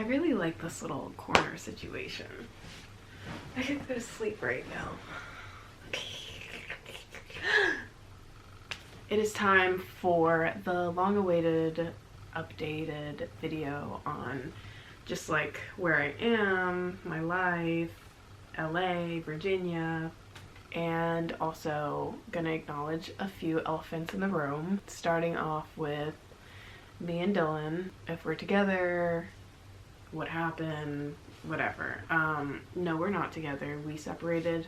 I really like this little corner situation. I could go to sleep right now. It is time for the long-awaited updated video on just like where I am, my life, LA, Virginia, and also gonna acknowledge a few elephants in the room, starting off with me and Dylan. If we're together, what happened, whatever. No, we're not together. We separated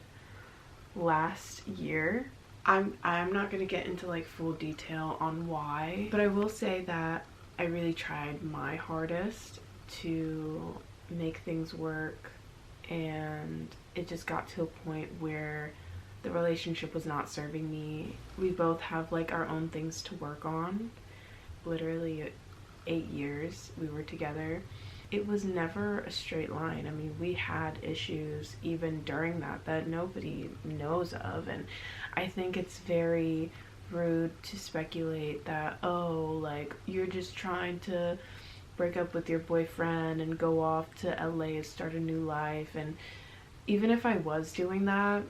last year. I'm not gonna get into like full detail on why, but I will say that I really tried my hardest to make things work, and it just got to a point where the relationship was not serving me. We both have like our own things to work on. Literally 8 years we were together. It was never a straight line. I mean, we had issues even during that nobody knows of, and I think it's very rude to speculate that, oh, like, you're just trying to break up with your boyfriend and go off to LA and start a new life. And even if I was doing that,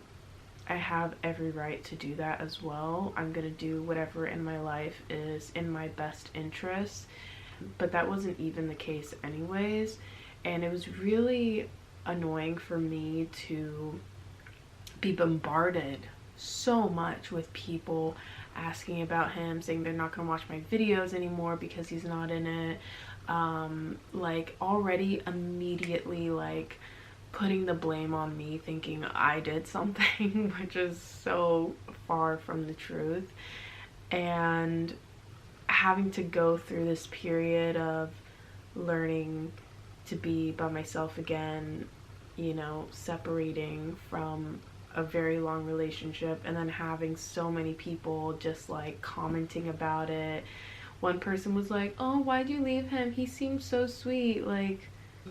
I have every right to do that as well. I'm gonna do whatever in my life is in my best interest, but that wasn't even the case anyways. And it was really annoying for me to be bombarded so much with people asking about him, saying they're not gonna watch my videos anymore because he's not in it. Like, already immediately like putting the blame on me, thinking I did something, which is so far from the truth. And having to go through this period of learning to be by myself again, you know, separating from a very long relationship, and then having so many people just like commenting about it. One person was like, oh, why'd you leave him? He seems so sweet. Like,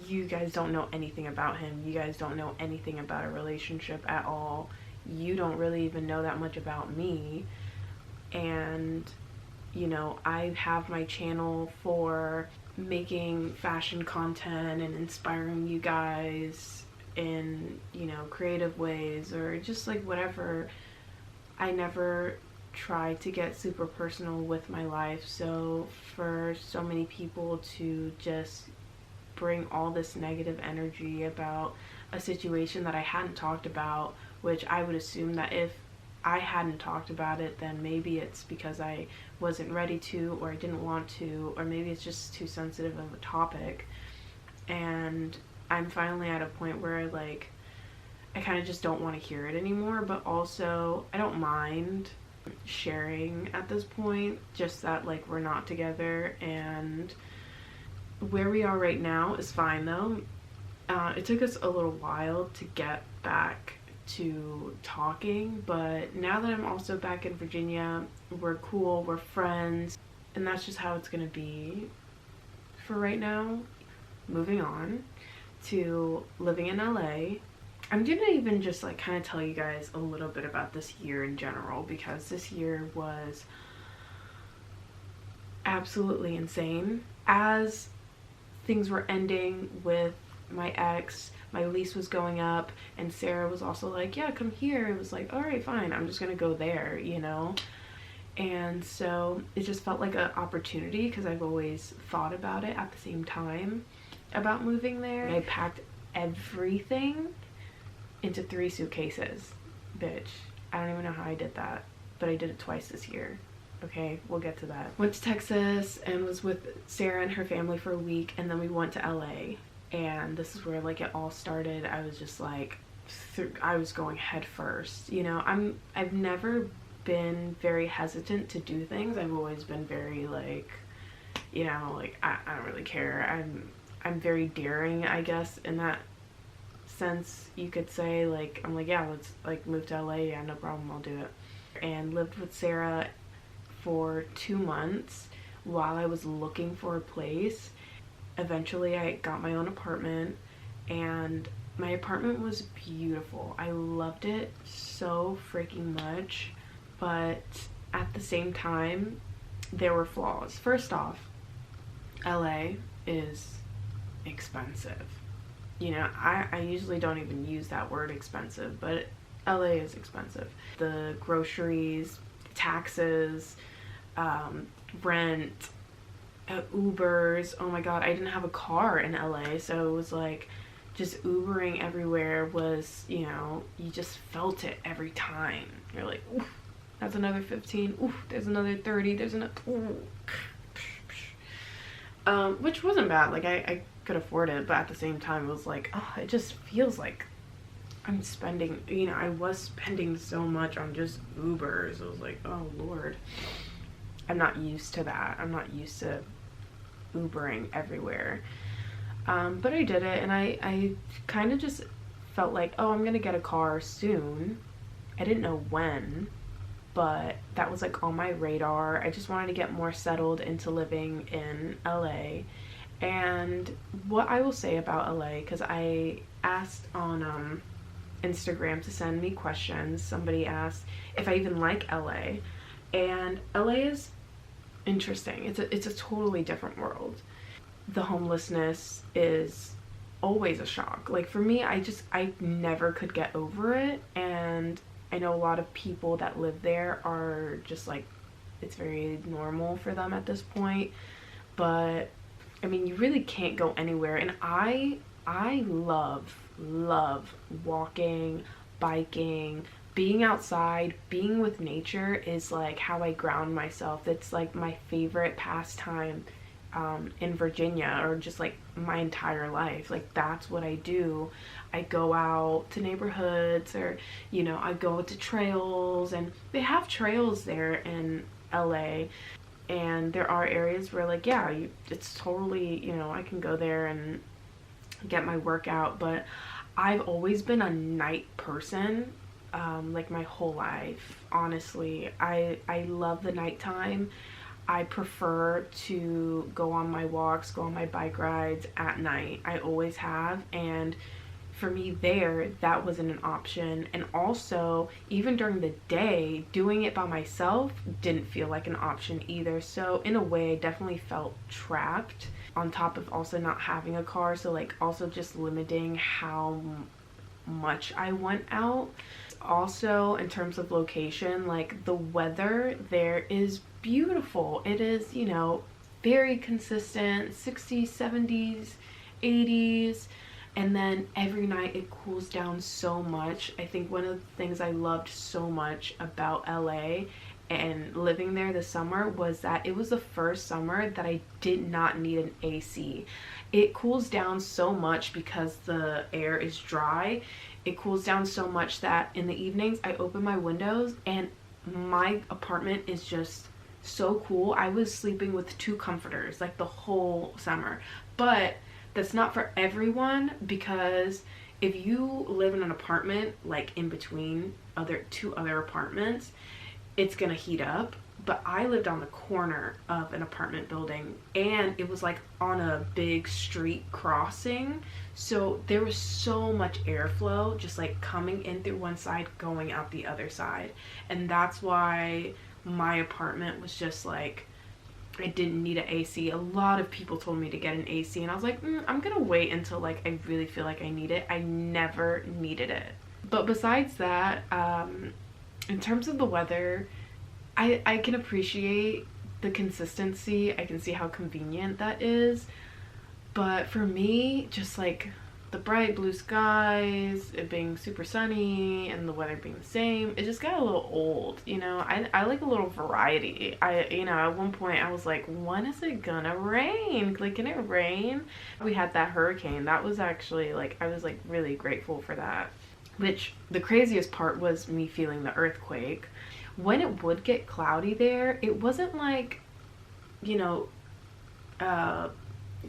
you guys don't know anything about him. You guys don't know anything about a relationship at all. You don't really even know that much about me. And, you know, I have my channel for making fashion content and inspiring you guys in, you know, creative ways or just like whatever. I never try to get super personal with my life. So for so many people to just bring all this negative energy about a situation that I hadn't talked about, which I would assume that if I hadn't talked about it, then maybe it's because I wasn't ready to, or I didn't want to, or maybe it's just too sensitive of a topic. And I'm finally at a point where like I kind of just don't want to hear it anymore, but also I don't mind sharing at this point, just that like we're not together. And where we are right now is fine though. It took us a little while to get back to talking, but now that I'm also back in Virginia, we're cool, we're friends, and that's just how it's gonna be for right now. Moving on to living in LA. I'm gonna even just like kind of tell you guys a little bit about this year in general, because this year was absolutely insane. As things were ending with my ex, my lease was going up, and Sarah was also like, yeah, come here. It was like, all right, fine, I'm just gonna go there, you know. And so it just felt like an opportunity, because I've always thought about it at the same time about moving there. I packed everything into 3 suitcases. Bitch, I don't even know how I did that, but I did it twice this year. Okay, we'll get to that. Went to Texas and was with Sarah and her family for a week, and then we went to LA. And this is where like it all started. I was just like, I was going head first. You know, I've never been very hesitant to do things. I've always been very like, you know, like I don't really care. I'm very daring, I guess, in that sense, you could say. Like, I'm like, yeah, let's like move to LA, yeah, no problem, I'll do it. And lived with Sarah for 2 months while I was looking for a place. Eventually I got my own apartment, and my apartment was beautiful. I loved it so freaking much, but at the same time there were flaws. First off, LA is expensive. You know, I usually don't even use that word expensive, but LA is expensive. The groceries, taxes, rent, Ubers. Oh my god, I didn't have a car in LA, so it was like just Ubering everywhere was, you know, you just felt it every time. You're like, oof, that's another 15. Oof, there's another 30. There's another. Which wasn't bad. Like I could afford it, but at the same time, it was like, oh, it just feels like I'm spending. You know, I was spending so much on just Ubers. I was like, oh Lord, I'm not used to that. I'm not used to Ubering everywhere. But I did it, and I kind of just felt like, oh, I'm gonna get a car soon. I didn't know when, but that was like on my radar. I just wanted to get more settled into living in LA. And what I will say about LA, because I asked on Instagram to send me questions. Somebody asked if I even like LA, and LA is interesting. It's a totally different world. The homelessness is always a shock. Like for me, I never could get over it, and I know a lot of people that live there are just like, it's very normal for them at this point. But I mean, you really can't go anywhere, and I love walking, biking, being outside, being with nature is like how I ground myself. It's like my favorite pastime in Virginia, or just like my entire life. Like that's what I do. I go out to neighborhoods, or you know, I go to trails, and they have trails there in LA, and there are areas where like, yeah, it's totally, you know, I can go there and get my workout. But I've always been a night person, like my whole life. Honestly, I love the nighttime. I prefer to go on my walks, go on my bike rides at night. I always have, and for me there, that wasn't an option. And also, even during the day, doing it by myself didn't feel like an option either. So in a way, I definitely felt trapped, on top of also not having a car. So like also just limiting how much I went out. Also, in terms of location, like the weather there is beautiful. It is, you know, very consistent, 60s, 70s, 80s, and then every night it cools down so much. I think one of the things I loved so much about LA and living there this summer was that it was the first summer that I did not need an AC. It cools down so much because the air is dry. It cools down so much that in the evenings I open my windows and my apartment is just so cool. I was sleeping with 2 comforters like the whole summer. But that's not for everyone, because if you live in an apartment like in between 2 other apartments, it's gonna heat up. But I lived on the corner of an apartment building, and it was like on a big street crossing, so there was so much airflow just like coming in through one side, going out the other side. And that's why my apartment was just like, I didn't need an AC. A lot of people told me to get an AC, and I was like, I'm gonna wait until like I really feel like I need it. I never needed it. But besides that, in terms of the weather, I can appreciate the consistency. I can see how convenient that is. But for me, just like the bright blue skies, it being super sunny, and the weather being the same, it just got a little old, you know. I like a little variety. You know, at one point I was like, when is it gonna rain? Like, can it rain? We had that hurricane. That was actually like, I was like really grateful for that. Which, the craziest part was me feeling the earthquake. When it would get cloudy there, it wasn't like, you know,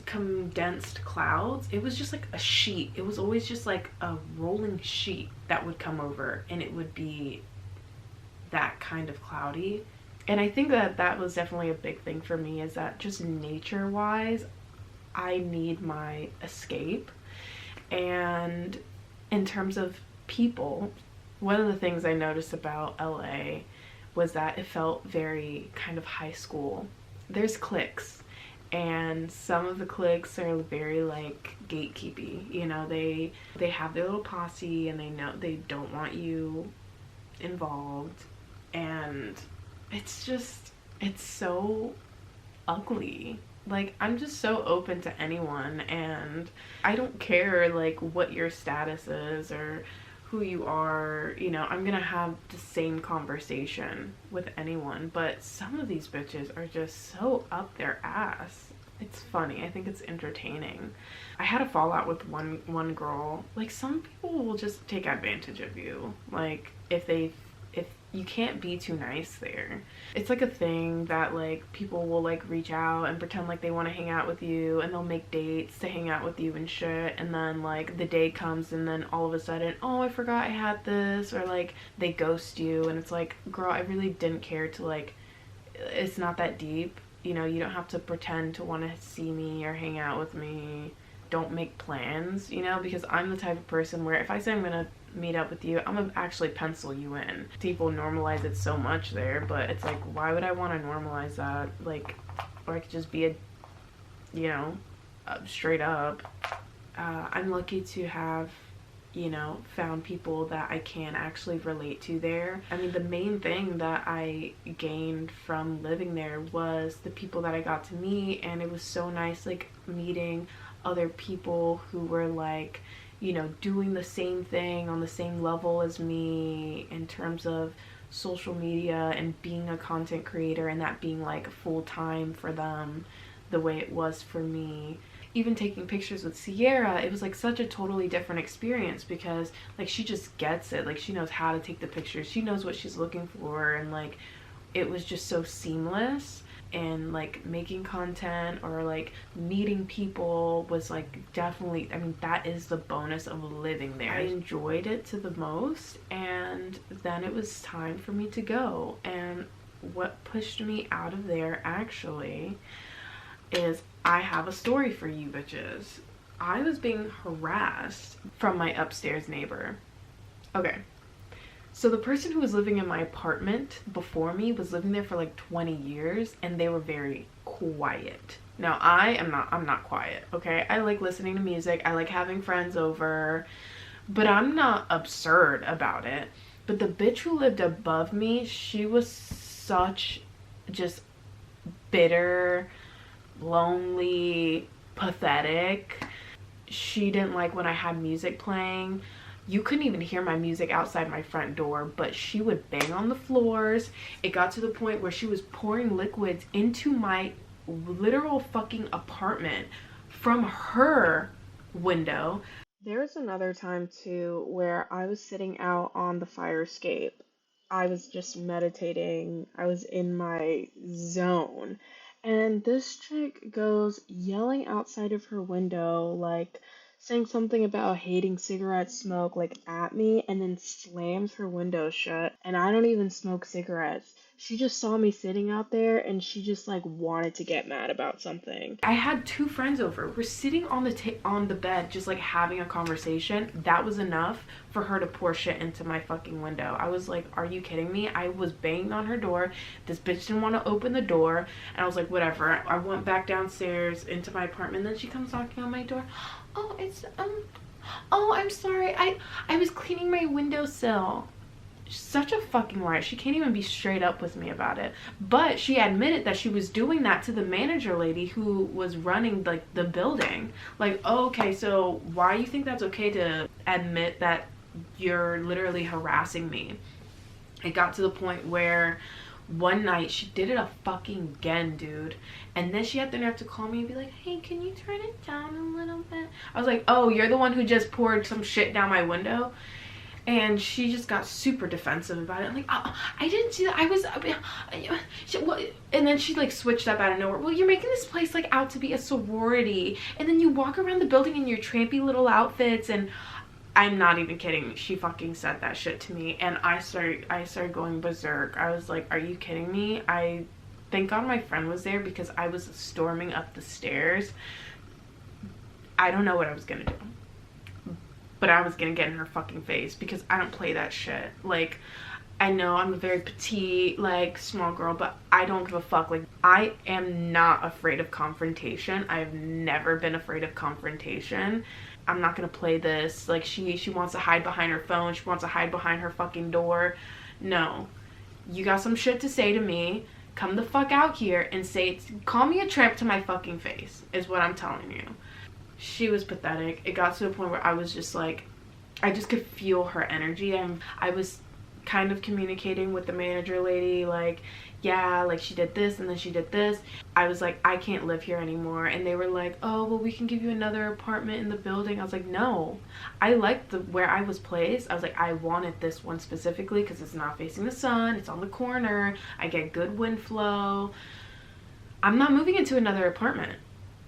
condensed clouds. It was just like a sheet. It was always just like a rolling sheet that would come over, and it would be that kind of cloudy. And I think that that was definitely a big thing for me, is that just nature wise, I need my escape. And in terms of people, one of the things I noticed about LA was that it felt very kind of high school. There's cliques, and some of the cliques are very like gatekeepy, you know, they have their little posse and they know they don't want you involved, and it's so ugly. Like, I'm just so open to anyone, and I don't care like what your status is or who you are, you know, I'm gonna have the same conversation with anyone. But some of these bitches are just so up their ass. It's funny. I think it's entertaining. I had a fallout with one girl. Like, some people will just take advantage of you. Like, if you can't be too nice there. It's like a thing that like people will like reach out and pretend like they want to hang out with you, and they'll make dates to hang out with you and shit, and then like the day comes and then all of a sudden, oh, I forgot I had this, or like they ghost you, and it's like, girl, I really didn't care to like, it's not that deep, you know, you don't have to pretend to want to see me or hang out with me. Don't make plans, you know, because I'm the type of person where if I say I'm gonna meet up with you, I'm gonna actually pencil you in. People normalize it so much there, but it's like, why would I want to normalize that? Like, or I could just be a, you know, straight up. I'm lucky to have, you know, found people that I can actually relate to there. I mean, the main thing that I gained from living there was the people that I got to meet, and it was so nice like meeting other people who were like, you know, doing the same thing on the same level as me in terms of social media and being a content creator, and that being like full-time for them the way it was for me. Even taking pictures with Sierra, it was like such a totally different experience, because like she just gets it, like she knows how to take the pictures, she knows what she's looking for, and like it was just so seamless. And like making content or like meeting people was like definitely, I mean, that is the bonus of living there. I enjoyed it to the most, and then it was time for me to go. And what pushed me out of there actually is, I have a story for you bitches. I was being harassed from my upstairs neighbor. Okay, so the person who was living in my apartment before me was living there for like 20 years, and they were very quiet. Now I'm not quiet, okay? I like listening to music, I like having friends over, but I'm not absurd about it. But the bitch who lived above me, she was such just bitter, lonely, pathetic. She didn't like when I had music playing. You couldn't even hear my music outside my front door, but she would bang on the floors. It got to the point where she was pouring liquids into my literal fucking apartment from her window. There was another time too where I was sitting out on the fire escape. I was just meditating. I was in my zone. And this chick goes yelling outside of her window, like saying something about hating cigarette smoke, like at me, and then slams her window shut. And I don't even smoke cigarettes. She just saw me sitting out there, and she just like wanted to get mad about something. I had two friends over. We're sitting on the bed just like having a conversation. That was enough for her to pour shit into my fucking window. I was like, are you kidding me? I was banging on her door. This bitch didn't want to open the door, and I was like, whatever. I went back downstairs into my apartment, and then she comes knocking on my door. Oh, it's oh, I'm sorry. I was cleaning my windowsill. Such a fucking liar. She can't even be straight up with me about it. But she admitted that she was doing that to the manager lady who was running like the building. Like, oh, okay, so why do you think that's okay to admit that you're literally harassing me? It got to the point where one night she did it fucking again, dude. And then she had the nerve to call me and be like, hey, can you turn it down a little bit? I was like, oh, you're the one who just poured some shit down my window? And she just got super defensive about it. I'm like, oh, I didn't do that. I was, and then she like switched up out of nowhere. Well, you're making this place like out to be a sorority, and then you walk around the building in your trampy little outfits. And I'm not even kidding. She fucking said that shit to me, and I started going berserk. I was like, are you kidding me? Thank God my friend was there, because I was storming up the stairs. I don't know what I was gonna do, but I was gonna get in her fucking face, because I don't play that shit. Like, I know I'm a very petite, like, small girl, but I don't give a fuck. Like, I am not afraid of confrontation. I've never been afraid of confrontation. I'm not gonna play this. Like, she wants to hide behind her phone. She wants to hide behind her fucking door. No. You got some shit to say to me. Come the fuck out here and say, call me a tramp to my fucking face, is what I'm telling you. She was pathetic. It got to a point where I was just like, I just could feel her energy. I was kind of communicating with the manager lady, like, yeah, like, she did this and then she did this. I was like, I can't live here anymore. And they were like, oh, well, we can give you another apartment in the building. I was like, no, I liked where I was placed. I was like, I wanted this one specifically because it's not facing the sun, it's on the corner, I get good wind flow. I'm not moving into another apartment,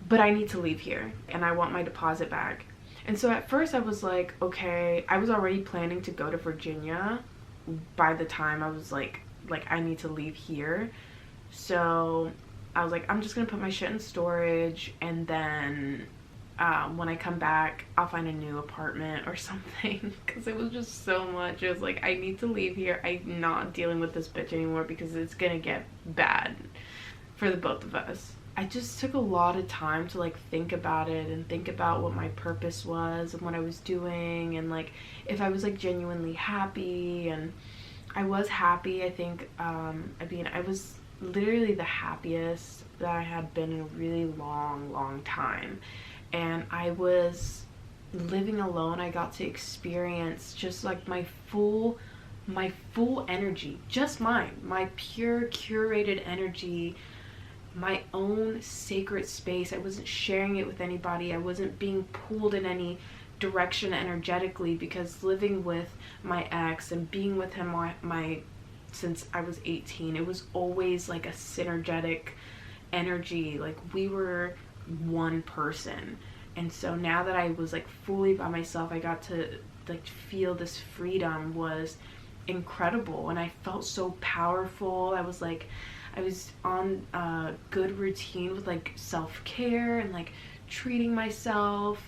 but I need to leave here and I want my deposit back. And so at first I was like, okay, I was already planning to go to Virginia by the time I was like I need to leave here. So I was like, I'm just gonna put my shit in storage, and then when I come back I'll find a new apartment or something, because it was just so much. It was like, I need to leave here. I'm not dealing with this bitch anymore because it's gonna get bad for the both of us. I just took a lot of time to like think about it and think about what my purpose was and what I was doing, and like if I was like genuinely happy. And I was happy. I think I mean, I was literally the happiest that I had been in a really long time. And I was living alone. I got to experience just like my full energy, just mine, my pure curated energy, my own sacred space. I wasn't sharing it with anybody. I wasn't being pulled in any direction energetically, because living with my ex and being with him since I was 18, it was always like a synergetic energy. Like, we were one person. And so now that I was like fully by myself, I got to like feel this freedom was incredible, and I felt so powerful. I was on a good routine with like self-care and like treating myself,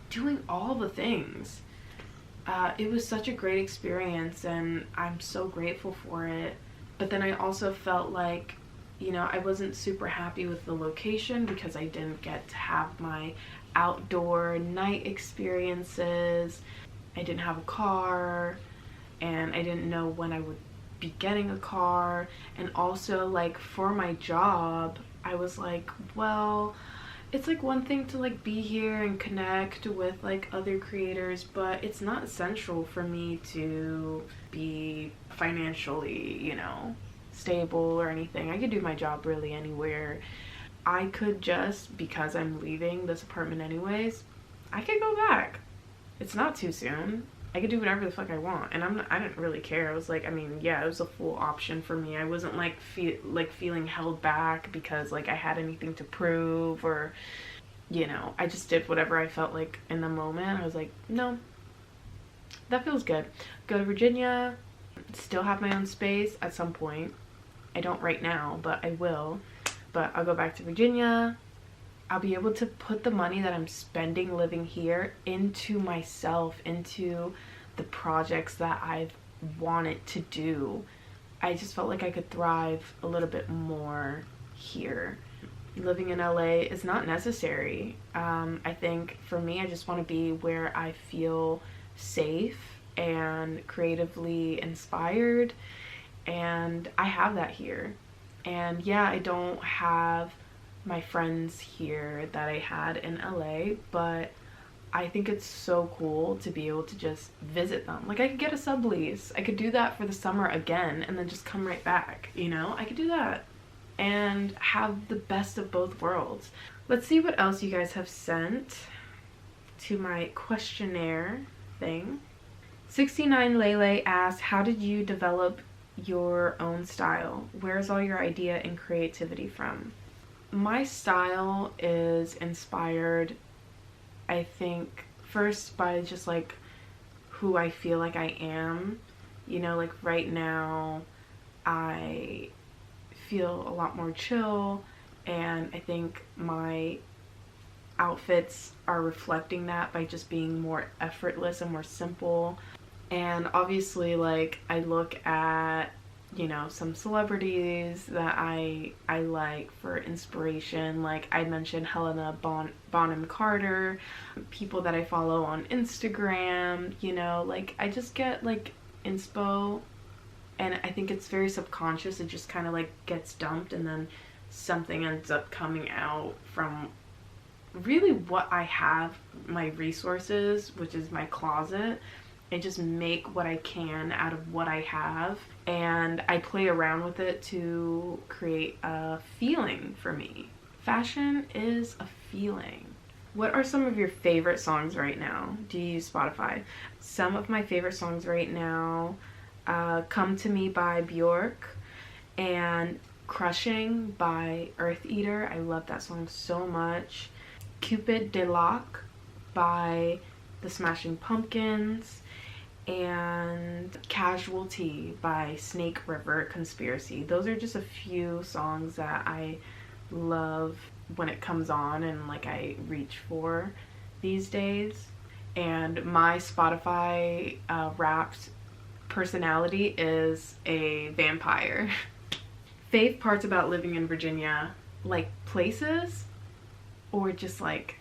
doing all the things. It was such a great experience, and I'm so grateful for it. But then I also felt like, you know, I wasn't super happy with the location because I didn't get to have my outdoor night experiences. I didn't have a car, and I didn't know when I would be getting a car. And also, like, for my job, I was like, well, it's like one thing to like be here and connect with like other creators, but it's not essential for me to be financially, you know, stable or anything. I could do my job really anywhere. I could just, because I'm leaving this apartment anyways, I could go back. It's not too soon. I could do whatever the fuck I want, and I didn't really care. I was like, I mean, yeah, it was a full option for me. I wasn't like feeling held back because like I had anything to prove, or, you know, I just did whatever I felt like in the moment. I was like, no, that feels good. Go to Virginia, still have my own space at some point. I don't right now, but I will. But I'll go back to Virginia. I'll be able to put the money that I'm spending living here into myself, into the projects that I've wanted to do. I just felt like I could thrive a little bit more here. Living in LA is not necessary. I think for me, I just want to be where I feel safe and creatively inspired, and I have that here. And yeah, I don't have my friends here that I had in LA, but I think it's so cool to be able to just visit them. Like, I could get a sublease. I could do that for the summer again and then just come right back, you know? I could do that and have the best of both worlds. Let's see what else you guys have sent to my questionnaire thing. 69 Lele asks, how did you develop your own style? Where's all your idea and creativity from? My style is inspired, I think, first by just like who I feel like I am. You know, like right now I feel a lot more chill, and I think my outfits are reflecting that by just being more effortless and more simple. And obviously, like, I look at, you know, some celebrities that I like for inspiration. Like I mentioned Helena Bonham Carter, people that I follow on Instagram, you know, like I just get like inspo, and I think it's very subconscious. It just kind of like gets dumped, and then something ends up coming out from really what I have, my resources, which is my closet. I just make what I can out of what I have, and I play around with it to create a feeling for me. Fashion is a feeling. What are some of your favorite songs right now? Do you use Spotify? Some of my favorite songs right now, Come to Me by Bjork and Crushing by Earth Eater. I love that song so much. Cupid de Loc by the Smashing Pumpkins, and Casualty by Snake River Conspiracy. Those are just a few songs that I love when it comes on and like I reach for these days. And my Spotify Wrapped personality is a vampire. Fave parts about living in Virginia, like places or just like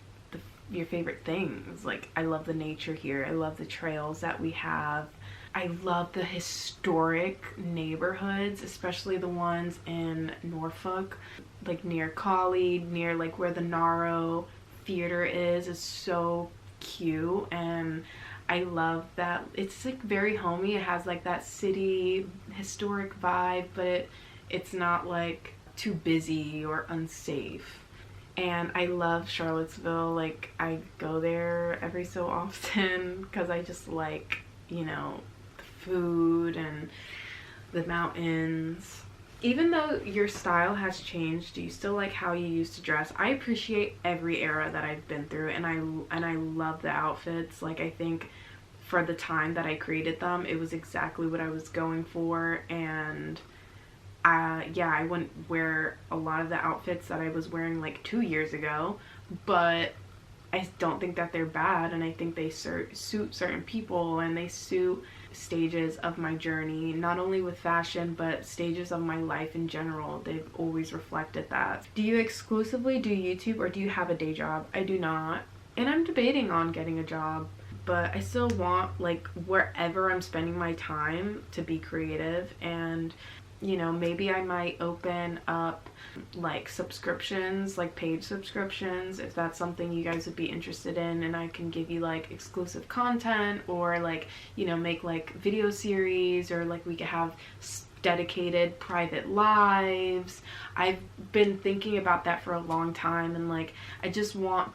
your favorite things. Like I love the nature here. I love the trails that we have. I love the historic neighborhoods, especially the ones in Norfolk, like near Collie, near like where the Narrow Theater is so cute. And I love that it's like very homey. It has like that city historic vibe, but it's not like too busy or unsafe. And I love Charlottesville. Like I go there every so often because I just like, you know, the food and the mountains. Even though your style has changed, do you still like how you used to dress? I appreciate every era that I've been through, and I love the outfits. Like I think for the time that I created them, it was exactly what I was going for. And yeah, I wouldn't wear a lot of the outfits that I was wearing like 2 years ago, but I don't think that they're bad, and I think they suit certain people, and they suit stages of my journey, not only with fashion, but stages of my life in general. They've always reflected that. Do you exclusively do YouTube, or do you have a day job? I do not, and I'm debating on getting a job, but I still want, like, wherever I'm spending my time to be creative. And you know, maybe I might open up like subscriptions, like paid subscriptions, if that's something you guys would be interested in, and I can give you like exclusive content, or like, you know, make like video series, or like we could have dedicated private lives. I've been thinking about that for a long time, and like I just want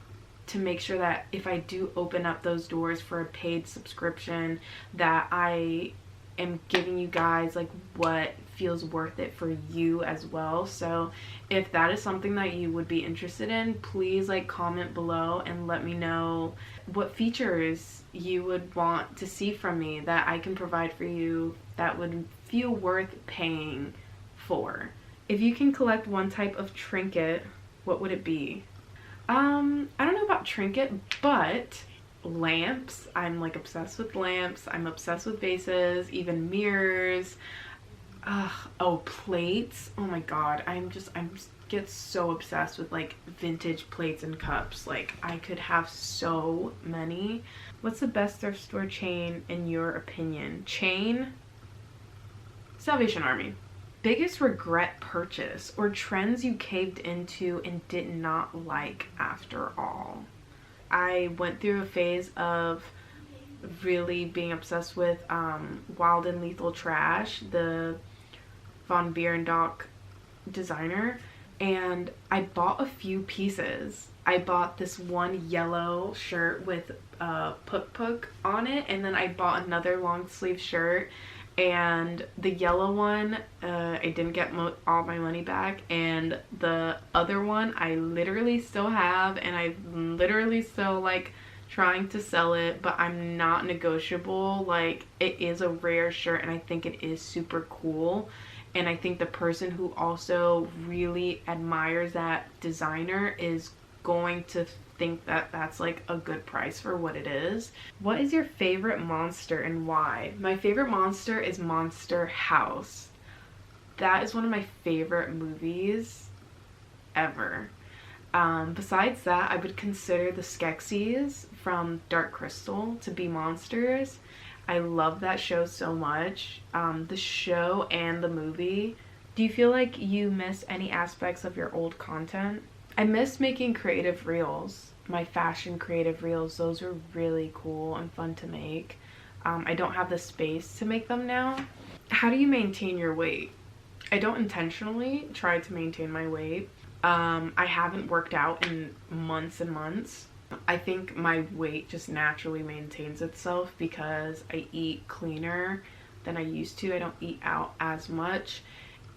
to make sure that if I do open up those doors for a paid subscription, that I am giving you guys like what feels worth it for you as well. So if that is something that you would be interested in, please like comment below and let me know what features you would want to see from me that I can provide for you that would feel worth paying for. If you can collect one type of trinket, what would it be? I don't know about trinket, but lamps. I'm like obsessed with lamps. I'm obsessed with vases, even mirrors. Oh, plates. Oh my god. I'm just get so obsessed with like vintage plates and cups. Like I could have so many. What's the best thrift store chain in your opinion? Chain? Salvation Army. Biggest regret purchase or trends you caved into and did not like after all? I went through a phase of really being obsessed with Wild and Lethal Trash, the Von Bierendock designer, and I bought a few pieces. I bought this one yellow shirt with Puk Puk on it, and then I bought another long sleeve shirt, and the yellow one I didn't get all my money back, and the other one I literally still have, and I literally still like trying to sell it, but I'm not negotiable. Like it is a rare shirt, and I think it is super cool, and I think the person who also really admires that designer is going to think that that's like a good price for what it is. What is your favorite monster and why? My favorite monster is Monster House. That is one of my favorite movies ever. Besides that, I would consider the Skeksis from Dark Crystal to be monsters. I love that show so much. The show and the movie. Do you feel like you miss any aspects of your old content? I miss making creative reels. My fashion creative reels, those were really cool and fun to make. I don't have the space to make them now. How do you maintain your weight? I don't intentionally try to maintain my weight. I haven't worked out in months and months. I think my weight just naturally maintains itself because I eat cleaner than I used to. I don't eat out as much.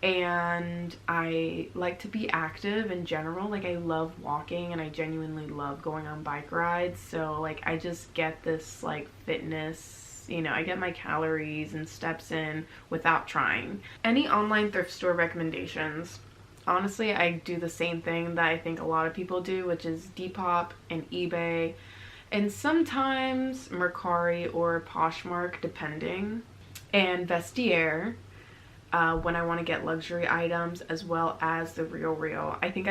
And I like to be active in general. Like, I love walking and I genuinely love going on bike rides. So like, I just get this like fitness, you know, I get my calories and steps in without trying. Any online thrift store recommendations? Honestly, I do the same thing that I think a lot of people do, which is Depop and eBay, and sometimes Mercari or Poshmark, depending, and Vestiaire when I want to get luxury items, as well as the RealReal. I think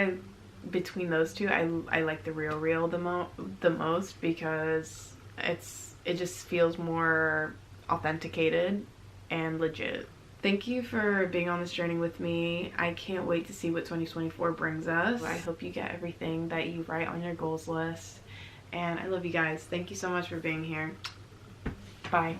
between those two, I like the RealReal the most because it just feels more authenticated and legit. Thank you for being on this journey with me. I can't wait to see what 2024 brings us. I hope you get everything that you write on your goals list. And I love you guys. Thank you so much for being here. Bye.